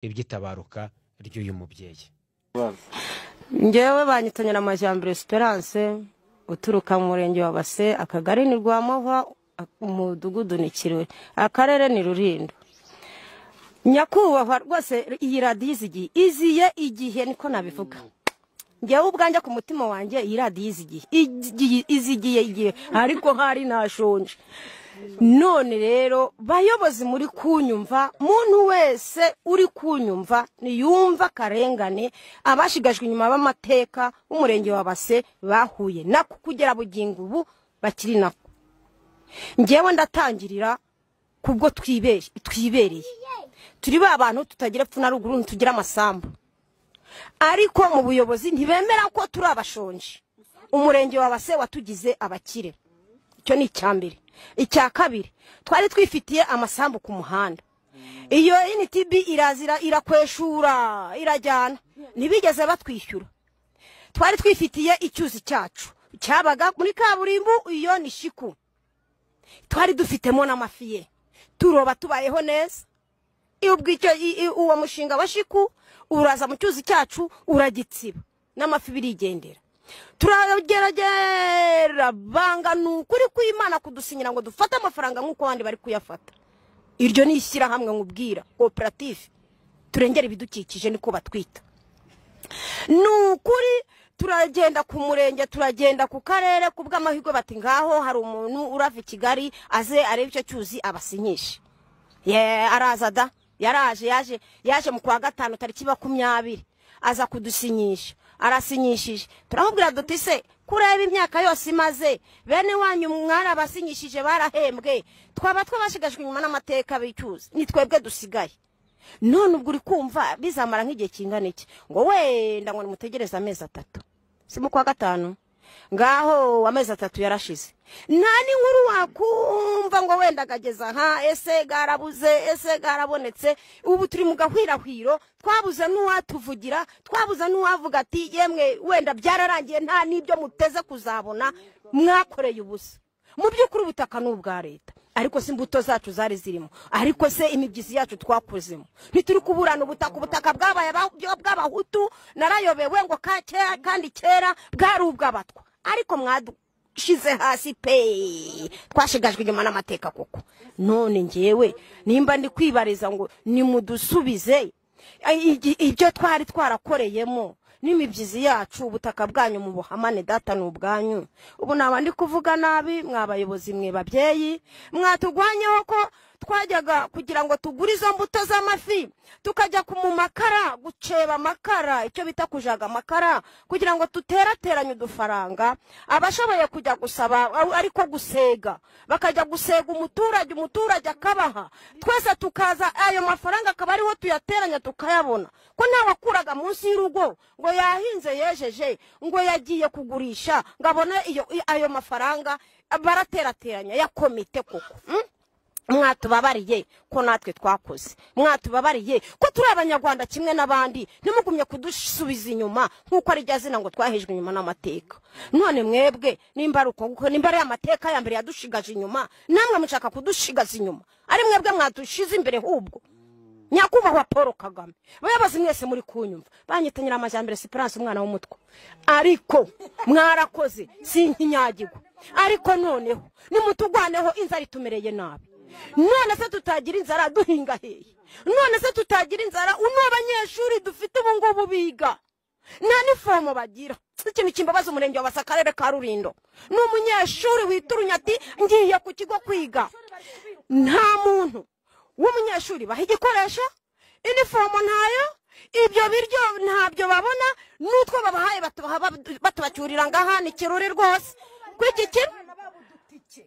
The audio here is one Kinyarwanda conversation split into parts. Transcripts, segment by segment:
ibyitabaruka ry'uyu mubyeyi. Ngewe banyitanyira amajyambere Esperance uturuka mu murenge wa Base, akagari ni Rwamava, umudugudu ni Kirori, akarere ni Rulindo. Nyakubahwa rwose iyi radiyo iziye igihe niko nabivuga. Ngewe ubwanjye ku mutima wanjye iyi radiyo izigiye igihe ariko hari nashonje. None rero bayobozi muri kunyumva, muntu wese uri kunyumva niyumva karengane abashigajwe inyuma b'amateka umurenge wa Base bahuye nako kugera bugingo ubu bakiri nako. Ngewe ndatangirira kubwo twibereye turi ba bantu tutagira pfuna ruguru tugira amasambu, ariko mu buyobozi ntibemera ko turi abashonje. Umurenge wa Base watugize abakire, icyo ni icyambere. Icya kabiri, twari twifitiye amasambu ku muhanda. Iyo NTB irazira irakweshura irajyana, nibigeze batwishyura. Twari twifitiye icyuzi cyacu cyabaga muri kaburimbo, iyo ni Shiku. Twari dufitemo n'amafiye turoba tubayeho neza. Uwo mushinga wa Shiku uraza mu cyuzi cyacu uragitsiba n'amafi birigendera. Turageragera banga nukuri kw'Imana kudusinyira ngo dufate amafaranga nk'uko abandi bari kuyafata. Iryo ni ishyira hamwe nkubwira cooperative turengera ibidukikije niko batwita. Nukuri turagenda ku murenge, turagenda ku karere kubw'amahirwe bati ngaho hari umuntu urava Kigali aze arebe icyo cyuzi abasinyisha. Arazada yaje mu kwa gatanu tariki 20 aza kudusinyisha. Arasinyishije turahubwira duti se kureba imyaka yose imaze bene wanyu mwara basinyishije barahembwe, twaba twabashigajwe inyuma n'amateka bicyuzi ni twebwe dusigaye. None ubwo uri kumva bizamara nk'igihe kingana iki ngo wenda ngo nimutegereza amezi 3 si mu kwa gatanu ngaho amezi 3 yarashize. Nani nkuru wakumva ngo wenda gageza ese garabuze ese garabonetse. Ubu turi mu gahwirahwiro, twabuze n'uwatuvugira, twabuze n'uwavuga ati yemwe wenda byararangiye nta nibyo muteze kuzabona mwakoreye ubusa. Mu by'ukuri ubutaka n'ubwa leta, ariko se imbuto zacu zari zirimo, ariko se imibyizi yacu twakozemo. Ntituri kuburana ubutaka bwabaye bw'abahutu narayobewe ngo kandi kera bwari ubw'abatwa, ariko shize hasi pe twashigajwe inyuma n'amateka koko. None ngewe nimba ndi kwibariza ngo nimudusubize ibyo twari twarakoreyemo n'imibyizi yacu, ubutaka bwanyu mu buhamane data n'ubwanyu. Ubu nabandi kuvuga nabi mwabayobozi mwe babyeyi mwatugwanyeho ko twajyaga kugira ngo tugure izo mbuto z'amafi tukajya ku makara guceba makara, icyo bita kujaga makara, kugira ngo tuterateranye udufaranga. Abashoboye kujya gusaba ariko gusega bakajya gusega umuturage akabaha, twese tukaza ayo mafaranga akaba ariho tuyateranya tukayabona. Ko ntawakuraga munsi y'urugo ngo yahinze yejeje ngo yagiye kugurisha ngabone ayo mafaranga baraterateranya ya komite koko. Mwatubabariye ko natwe twakoze, mwatubabariye ko turi abanyarwanda kimwe n'abandi, ntimugumye kudusubiza inyuma nk'uko ari ryazina ngo twahejwe inyuma n'amateka. None mwebwe nimba ari amateka ya mbere yadushigaje inyuma, namwe mushaka kudushigaza inyuma, ari mwebwe mwadushize imbere hubwo. Nyakubahwa Paul Kagame, bayobozi mwese muri kunyumva, banyitanyira amajyambere Esperance umwana w'umutwe, ariko mwarakoze sinkinyagirwa. Ariko noneho nimutugwaneho inzara itumereye nabi. None se tutagira inzara duhinga hehe? None se tutagira inzara abanyeshuri dufite ubu ngubu biga nta nifomo bagira. Ikintu kimbabaza umurenge wa Base akarere ka Rulindo, n'umunyeshuri witurunya ati ngiye ku kigo kwiga, nta muntu w'umunyeshuri baha igikoresho, inifomo ntayo, ibyo biryo ntabyo babona, n'utwo babahaye batubacyurira ngaha ni Kirori rwose. Kuri iki kintu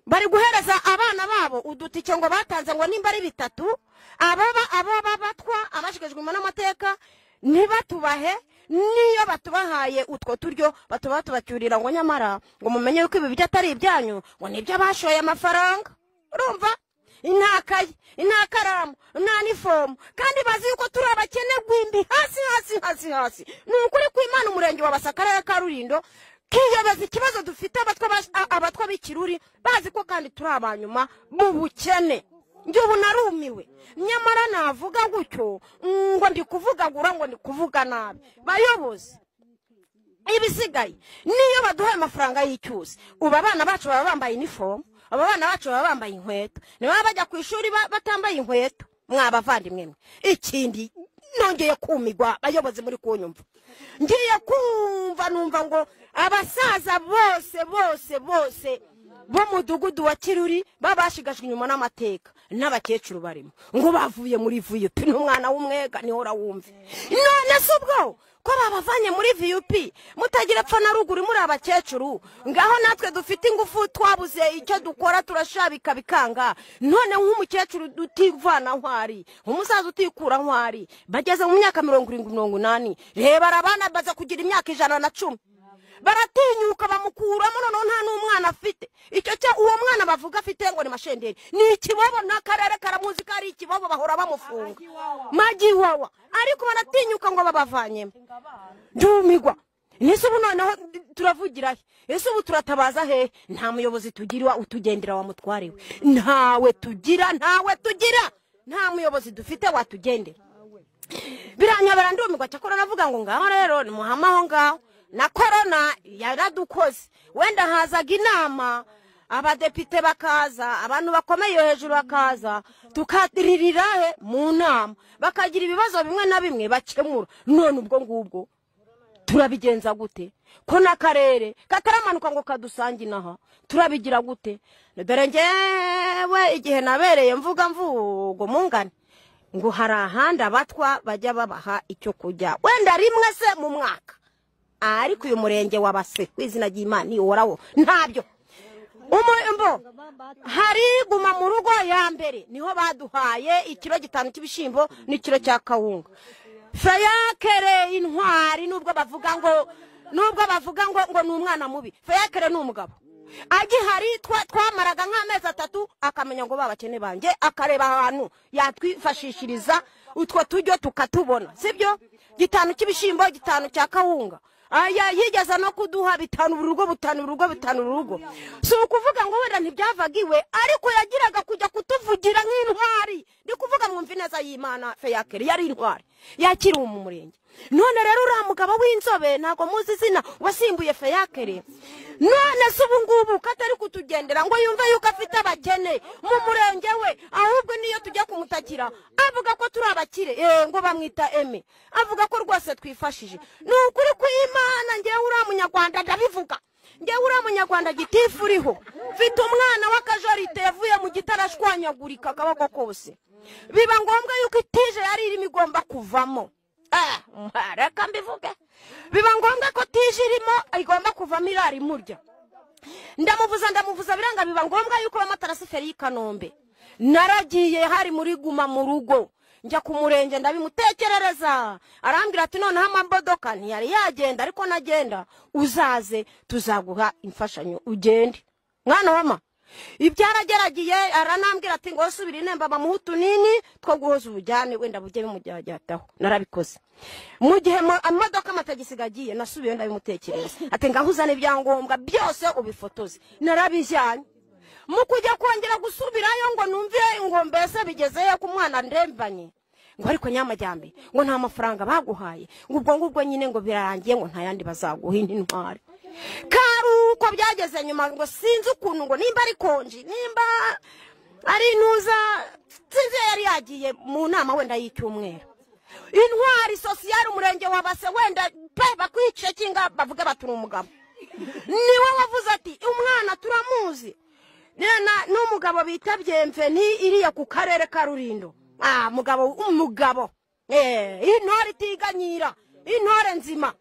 bari guhereza abana babo udutike ngo batanze ngo nimba ari 3, ababa batwa abashigajwe n'amateka ntibatubahe, niyo batubahaye utwo turyo batubacyurira ngo nyamara ngo mumenye yuko ibi bijya atari ibyanyu, ngo nibyo bashoye amafaranga. Urumva intakaye intakaramu nta nifomo, kandi bazi yuko turi abakene gwimbi hasi. Nukuri kw'Imana umurenge wa Base akarere ka Rulindo kiyobeza ikibazo dufite abatwa b'Ikiruri bazi ko kandi turi abanyuma mu bukene. njye ubu narumiwe nyamara navuga gutyo ngo ndi kuvugagura ngo ndi kuvuga nabi bayobozi ibisigaye niyo baduhaye amafaranga y'icyuzi ubu abana bacu baba bambaye uniform aba bana bacu baba bambaye inkweto niba bajya ku ishuri batambaye inkweto mwabavandimwe mwe ikindi nongeye kumigwa bayobozi muri kunyumva ngiye kumva numva ngo abasaza bose bo mudugudu wa Kiruri babashigajwe inyuma n'amateka n'abakecuru barimo ngo bavuye muri VUP n'umwana w'umwega niho rawumve none subwo ko babavanye muri VUP mutagira pfa na ruguru muri abakecuru ngaho natwe dufite ingufu twabuze icyo dukora turashabika bikanga none nk'umukecuru dutivana nkwari umusaza utikura nkwari bageze mu myaka 70 reba arabana baza kugira imyaka 110 baratinyuka bamukuramo none nta n'umwana afite icyo cyo uwo mwana bavuga afite ngo ni mashenderi ni ikibobo n'akarere karamuzi kari ikibobo bahora bamufunga magiwawa ariko baratinyuka ngo babavanye ndumigwa nese ubu noneho turavugira ese ubu turatabaza he nta muyobozi tugira utugendera wa mutwarewe ntawe tugira nta muyobozi dufite watugendera biranyobera ndumigwa cyakora navuga ngo ngaho rero ni muhamaho ngaho na corona yaradukoze wenda hazaga inama abadepite bakaza abantu bakomeye hejuru bakaza tukatirira he mu nama bakagira ibibazo bimwe na bimwe bakemura none ubwo ngubwo turabigenza gute ko nakarere kataramanuka ngo kadusangi naha turabigira gute dore ngewe igihe nabereye mvuga mvugo mungane ngo hari ahandi abatwa bajya babaha icyo kujya wenda rimwe se mu mwaka ariko uyu murenge wabase kwizina ry'Imana ihoraho ntabyo umumbo hari guma mu rugo ya mbere niho baduhaye ikiro 5 cy'ibishimbo n'ikiro cya kawunga Fayakere intwari nubwo bavuga ngo ni umwana mubi Fayakere ni umugabo agihari twamaraga nk'amezi 3 akamenya ngo babakene banjye akareba ahantu yatwifashishiriza utwo tujyo tukatubona sibyo 5 cy'ibishimbo 5 cya kawunga aya yigeza no kuduha 5 urugo so ukuvuga ngo wenda ntibyavagiwe ariko yagiraga kujya kutuvugira nk'intwari ndi kuvuga mwumva neza y'Imana Fayakere yari intwari yakiri mu murenge none rero uramugabo w'inzobe ntago muzi zina wasimbuye Fayakere none subu ngubu katari kutugendera ngo yumve yuko afite abakene mu murenge we ahubwo niyo tujya kumutakira avuga ko turi abakire ngo bamwita Eme avuga ko rwose twifashije n'ukuri ku Imana ngewe uramunyarwanda ndabivuga ngewe uramunyarwanda gitifu uriho mfite umwana w'akajorite yavuye mu gitarashwanyagurika akabako kose biba ngombwa yuko itije yari irimo igomba kuvamo reka mbivuge biba ngombwa ko tije irimo igomba kuvamo irari murya ndamuvuza biranga biba ngombwa yuko bamatarasiferi y'Ikanombe naragiye hari muri guma mu rugo njya ku murenge ndabimutekerereza arambwira ati noneho amamodoka ntiyari yagenda ariko nagenda uzaze tuzaguha imfashanyo ugende mwana wama ibyarageragiye aranambwira ati ngo subira inemba bamuhutu nini two guhoza ubujyane wenda bujye bimujyajyataho narabikoze mu gihe amamodoka amatagisigagiye nasubiye ndabimutekereza ati ngahuzane ibyangombwa byose ubifotoze narabijyanye mu kujya kongera gusubirayo ngo numve ngo mbese bigezeye ku mwana ndembanye ngo ariko nyamajyambe ngo nta mafaranga baguhaye ngubwo nyine ngo birarangiye ngo nta yandi bazaguha intwari karuko byageze nyuma ngo sinzi ukuntu ngo nimba ari konji nimba ari ntuza sinzi yari yagiye mu nama wenda y'icyumweru intwari sosiyal umurenge wabase wenda pe bakwice kinga bavuga baturi umugabo niwe wavuze ati umwana turamuzi n'umugabo bitabye Mveni iriya ku karere ka Rulindo umugabo intore itiganyira intore nzima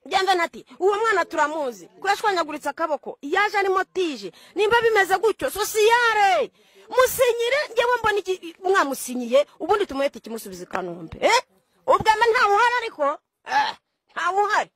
Byanga nati uwo mwana turamuzi kwashwanyaguritse akaboko yaje ari motije nimba bimeze gutyo sosiyale musinyire ngewe mbona iki mwamusinyiye ubundi tumuhete kimusubiza Kanombe ubwama nta uhari ariko nta uhari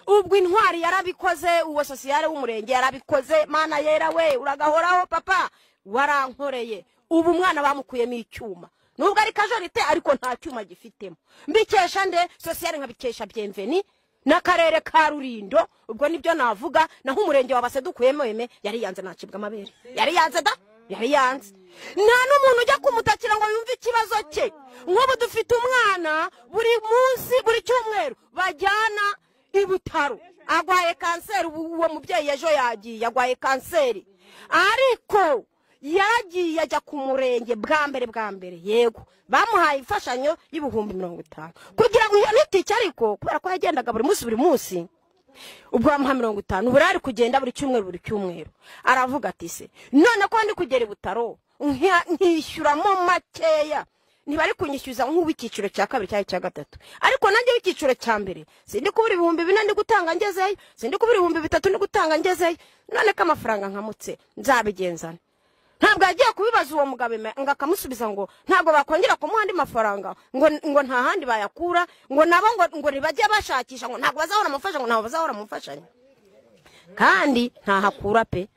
ubwo intwari yarabikoze uwo sosiyale w'umurenge yarabikoze mana yera we uragahoraho papa warankoreye ubu mwana bamukuyemo icyuma nubwo ari kajorite ariko nta cyuma gifitemo mbikesha nde sosiyale nkabikesha Bienveni n'akarere ka Rulindo ubwo nibyo navuga naho umurenge wabase dukuyemo yari yanze nacibwa amabere yari yanze da yari yanze. Nta n'umuntu ujya kumutakira ngo yumve ikibazo cye. Nk'ubu dufite umwana buri munsi buri cyumweru bajyana i Butaro, agwaye kanseri. Uwo mubyeyi ejo yagiye agwaye kanseri, ariko yagiye ajya ku murenge bwa mbere yego bamuhaye imfashanyo y'ibihumbi 50 kugira ngo iyo nitike, ariko kubera ko yagendaga buri munsi ubwo bamuha 50, ubu ari kugenda buri cyumweru. Aravuga ati se none ko ndi kugera i Butaro nkishyuramo makeya, ntibari kunyishyuza nk'ubikiciro cya kabiri cyangwa cya gatatu, ariko nanjye w'ikiciro cya mbere sindi kubura 4,000 ndi gutanga ngezeyo, sindi kubura 3,000 ndi gutanga ngezeyo. None ko amafaranga nkamutse nzabigenzana. Ntabwo agiye kubibaza uwo mugabe ngo akamusubiza ngo ntabwo bakongera kumuha andi mafaranga ngo nta handi bayakura, ngo nabo ngo nibajye bashakisha ngo ntabwo bazahora amufasha, ngo ntabwo bazahora amufashanya, kandi nta hakura pe.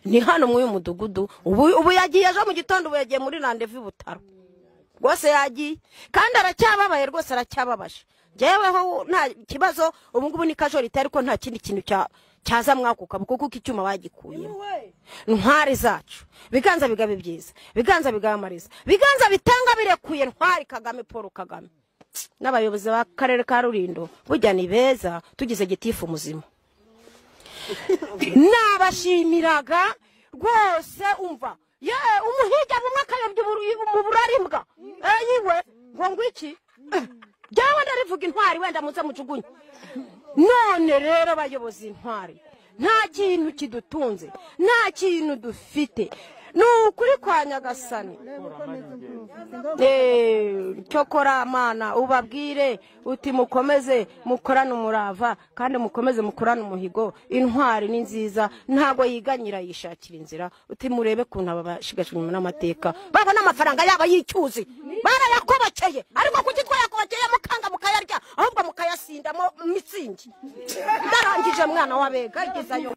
Ni hano mu mudugudu ubu yagiye ejo mu gitondo, ubu yagiye muri Randevu i Butaro rwose yagiye, kandi aracyababaye rwose, aracyababashe. Jeweho nta kibazo, ubu ngubu ni kajorite, ariko nta kindi kintu cyaza mwakuka kuko icyuma bagikuye. Ntwari zacu biganza bigabe byiza, biganza bigamariza, biganza bitanga birekuye. Ntwari Kagame, Paul Kagame n'abayobozi b'akarere ka Rulindo burya ni beza, tugize gitifu muzima. Nabashimiraga rwose. Umva ye umuhijya bumwe akayobya mu burarimbwa yiwe ngo ngwiki jyawe ndarivuga intwari wenda muze mujugunye. None rero bayobozi intwari, nta kintu kidutunze, nta kintu dufite, nukuri kwa Nyagasani. Cyokora Mana ubabwire uti mukomeze mukorane umurava, kandi mukomeze mukorane umuhigo. Intwari ni nziza, ntago yiganyira yishakira inzira. Uti murebe kuntu abashigashwe n'amateka babona amafaranga yaba yicyuzi, barayakobokeye, ariko kuki twayakobokeye mukanga mukayarya, ahubwo mukayasindamo mitsingi. Ndarangije mwana wabega igezayo.